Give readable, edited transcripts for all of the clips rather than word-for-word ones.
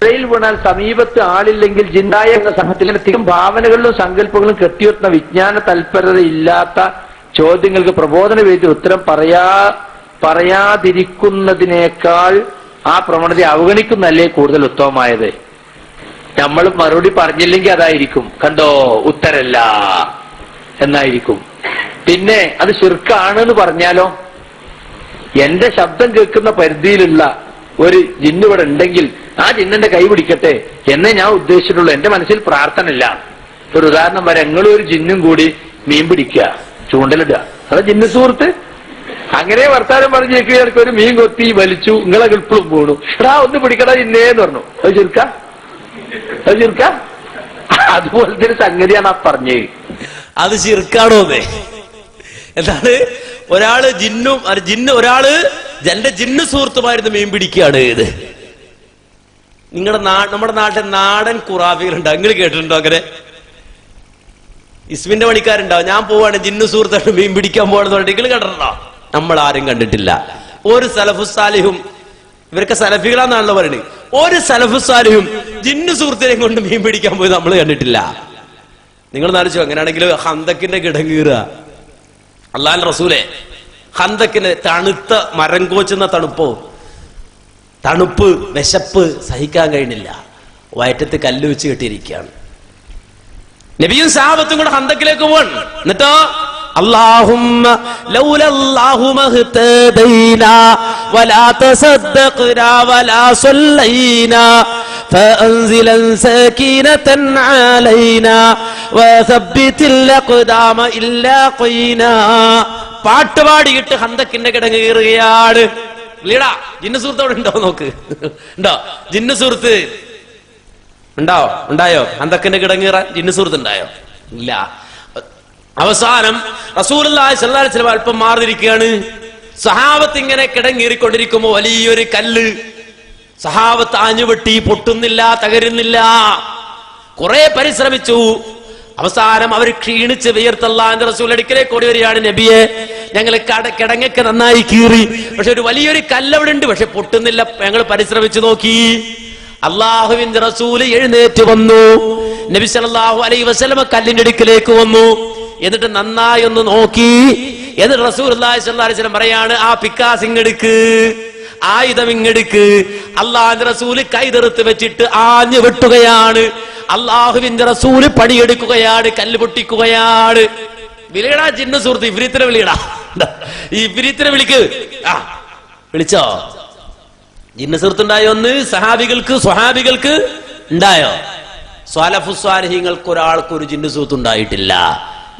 പുഴയിൽ വീണാൽ സമീപത്ത് ആളില്ലെങ്കിൽ ജിന്നായ എന്ന സംഘത്തിലധികം ഭാവനകളിലും സങ്കല്പങ്ങളും കെട്ടിവെത്തുന്ന വിജ്ഞാന തൽപരത ഇല്ലാത്ത ചോദ്യങ്ങൾക്ക് പ്രബോധന വേദി ഉത്തരം പറയാതിരിക്കുന്നതിനേക്കാൾ ആ പ്രവണത അവഗണിക്കുന്നതല്ലേ കൂടുതൽ ഉത്തമമായത്? നമ്മൾ മറുപടി പറഞ്ഞില്ലെങ്കിൽ അതായിരിക്കും, കണ്ടോ ഉത്തരല്ല എന്നായിരിക്കും. പിന്നെ അത് ശിർക്കാണെന്ന് പറഞ്ഞാലോ, എന്റെ ശബ്ദം കേൾക്കുന്ന പരിധിയിലുള്ള ഒരു ജിന്ന് ഇവിടെ ഉണ്ടെങ്കിൽ ആ ജിന്നിന്റെ കൈ പിടിക്കട്ടെ എന്നേ ഞാൻ ഉദ്ദേശിച്ചിട്ടുള്ളൂ. എന്റെ മനസ്സിൽ പ്രാർത്ഥന ഇല്ല. ഒരു ഉദാഹരണം വരെ, നിങ്ങളും ഒരു ജിന്നും കൂടി മീൻ പിടിക്കുക, ചൂണ്ടലിടുക, അത് ജിന്ന് സുഹൃത്ത്. അങ്ങനെ വർത്താനം പറഞ്ഞേക്ക് ഒരു മീൻ കൊത്തി വലിച്ചു, നിങ്ങളെ ഗൾപ്പിളും പോണു, എടാ ഒന്ന് പിടിക്കടാ ജിന്നേന്ന് പറഞ്ഞു. അത് ചെറുക്ക അതുപോലത്തെ ഒരു സംഗതിയാണ് ആ പറഞ്ഞത്. അത് ചിർക്കാണോ? എന്താണ്? ഒരാള് ഒരാള് എന്റെ ജിന്ന് സുഹൃത്തുമായിരുന്നു മീൻ പിടിക്കുകയാണ്. ഇത് നമ്മുടെ നാട്ടിലെ നാടൻ ഖുറാഫികളുണ്ടാവും, നിങ്ങൾ കേട്ടിട്ടുണ്ടോ? അങ്ങനെ ഇസ്മിന്റെ പണിക്കാരുണ്ടാവും, ഞാൻ പോവാണ് ജിന്ന് സുഹൃത്തായിട്ട് മീൻ പിടിക്കാൻ പോവാണെന്ന് പറഞ്ഞിട്ട് നിങ്ങൾ കണ്ടിട്ടുണ്ടോ? നമ്മൾ ആരും കണ്ടിട്ടില്ല. ഒരു സലഫുസാലിഹും, ഇവരൊക്കെ സലഫികളാന്നാണല്ലോ പറയുന്നത്, ഒരു സലഫുസാലിഹും ജിന്ന് സുഹൃത്തിനെ കൊണ്ട് മീൻ പിടിക്കാൻ പോയി നമ്മൾ കണ്ടിട്ടില്ല. നിങ്ങൾ നാലിച്ചോ, അങ്ങനെയാണെങ്കിൽ ഹന്തക്കിന്റെ കിടങ്ങീറുക. അല്ലാഹുവിന്റെ റസൂലെ, ഹന്തക്കിന് തണുത്ത മരം കോച്ചുന്ന തണുപ്പ് വിശപ്പ് സഹിക്കാൻ കഴിഞ്ഞില്ല, വയറ്റത്ത് കല്ല് വെച്ച് കെട്ടിയിരിക്കുകയാണ്. നബിയും സഹാബത്തും കൂടെ ഹന്തക്കിലേക്ക് പോവാൻ. എന്നിട്ടോ اللهم لولا الله ما اهتدينا ولا تصدقنا ولا صلينا فأنزلا سكينة علينا وثبت الأقدام إلا قينا. പാട്ടുപാടിയിട്ട് ഹന്തക്കിന്റെ കിടങ്ങ് കയറുകയാണ്. ഇല്ലടാ, ജിന്ന് സുഹൃത്ത് അവിടെ ഉണ്ടോ നോക്ക്. ഉണ്ടോ ജിന്ന് സുഹൃത്ത്? ഉണ്ടായോ? ഹന്തക്കിന്റെ കിടങ്ങീറ ജിന്ന് സുഹൃത്ത് ഉണ്ടായോ? ഇല്ല. അവസാനം റസൂലുള്ളാഹി സ്വല്ലല്ലാഹു അലൈഹി വസല്ലം അല്പം മാറിയിരിക്കുകയാണ്. സഹാബത്ത് ഇങ്ങനെ കിടങ്ങേറിക്കൊണ്ടിരിക്കുമ്പോ വലിയൊരു കല്ല് സഹാബത്ത് ആഞ്ഞുവെട്ടി, പൊട്ടുന്നില്ല, തകരുന്നില്ല. കുറെ പരിശ്രമിച്ചു. അവസാനം അവർ ക്ഷീണിച്ച് വിയർത്ത് അല്ലാഹുവിന്റെ റസൂൽ അടുക്കലേക്ക് ഓടി വരികയാണ്. നബിയെ, ഞങ്ങൾ കിടങ്ങൊക്കെ നന്നായി കീറി, പക്ഷെ ഒരു വലിയൊരു കല്ല് അവിടെ ഉണ്ട്, പക്ഷെ പൊട്ടുന്നില്ല, ഞങ്ങൾ പരിശ്രമിച്ചു നോക്കി. അല്ലാഹുവിന്റെ റസൂൽ എഴുന്നേറ്റ് വന്നു. നബി സല്ലല്ലാഹു അലൈഹി വസല്ലം കല്ലിന്റെ അടുക്കലേക്ക് വന്നു. എന്നിട്ട് നന്നായി ഒന്ന് നോക്കി. എന്നിട്ട് റസൂലുള്ളാഹി സ്വല്ലല്ലാഹു അലൈഹി വസല്ലം പറയാണ്, ആ പിക്കാസ് ഇങ്ങെടുക്ക്, ആയുധം ഇങ്ങെടുക്ക്. അല്ലാഹുവിന്റെ റസൂല് കൈതെറുത്ത് വെച്ചിട്ട് ആഞ്ഞു വെട്ടുകയാണ്. അല്ലാഹുവിന്റെ റസൂല് പണിയെടുക്കുകയാണ്, കല്ല് പൊട്ടിക്കുകയാണ്. വിളിയടാ ജിന്ന് സുഹൃത്ത്, ഇഫ്രീത്തിനെ വിളിയടാ, ഈ ഇഫ്രീത്തിനെ വിളിക്ക്. വിളിച്ചോ? ജിന്ന് സുഹൃത്ത് ഉണ്ടായോ? ഒന്ന് സ്വഹാബികൾക്ക് ഉണ്ടായോ? സ്വലഫുസ്വാലിഹീങ്ങൾക്ക് ഒരാൾക്കൊരു ജിന്ന് സുഹൃത്ത് ഉണ്ടായിട്ടില്ല.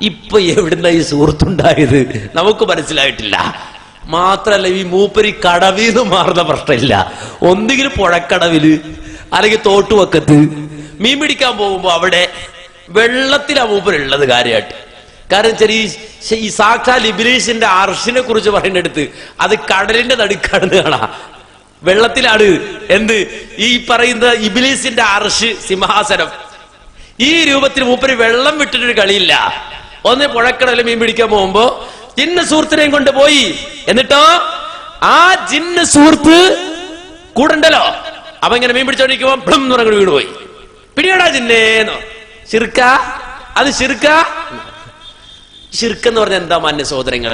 ഇപ്പൊ എവിടുന്ന ഈ സുഹൃത്തുണ്ടായത് നമുക്ക് മനസ്സിലായിട്ടില്ല. മാത്രല്ല, ഈ മൂപ്പരി കടവിന്ന് മാറുന്ന പ്രശ്നമില്ല. ഒന്നുകിൽ പുഴക്കടവില് അല്ലെങ്കിൽ തോട്ടുവക്കത്ത് മീൻ പിടിക്കാൻ പോകുമ്പോ അവിടെ വെള്ളത്തിലാ മൂപ്പരുള്ളത് കാര്യമായിട്ട്. കാരണം ഈ സാക്ഷാൽ ഇബ്ലീസിന്റെ അർശിനെ കുറിച്ച് പറയുന്നിടത്ത് അത് കടലിന്റെ നടുക്കാണെന്ന് കാണാം. വെള്ളത്തിലാണ് എന്ത് ഈ പറയുന്ന ഇബ്ലീസിന്റെ അർശ്, സിംഹാസനം. ഈ രൂപത്തിൽ മൂപ്പര് വെള്ളം വിട്ടിട്ടൊരു കളിയില്ല. ഒന്ന് പുഴക്കടലിൽ മീൻ പിടിക്കാൻ പോകുമ്പോ ജിന്ന് സുഹൃത്തിനെയും കൊണ്ട് പോയി. എന്നിട്ടോ ആ ജിന്ന് സുഹൃത്ത് കൂടെ ഉണ്ടല്ലോ, അപ്പൊ ഇങ്ങനെ മീൻ പിടിച്ചോണ്ടിരിക്കുമ്പോ പ്ലം എന്ന് പറഞ്ഞ വീണ് പോയി. പിടിയടാ ജിന്നേന്നോ? ശിർക്ക? അത് ശിർക്കെന്ന് പറഞ്ഞാൽ എന്താ മാന്യ സഹോദരങ്ങൾ?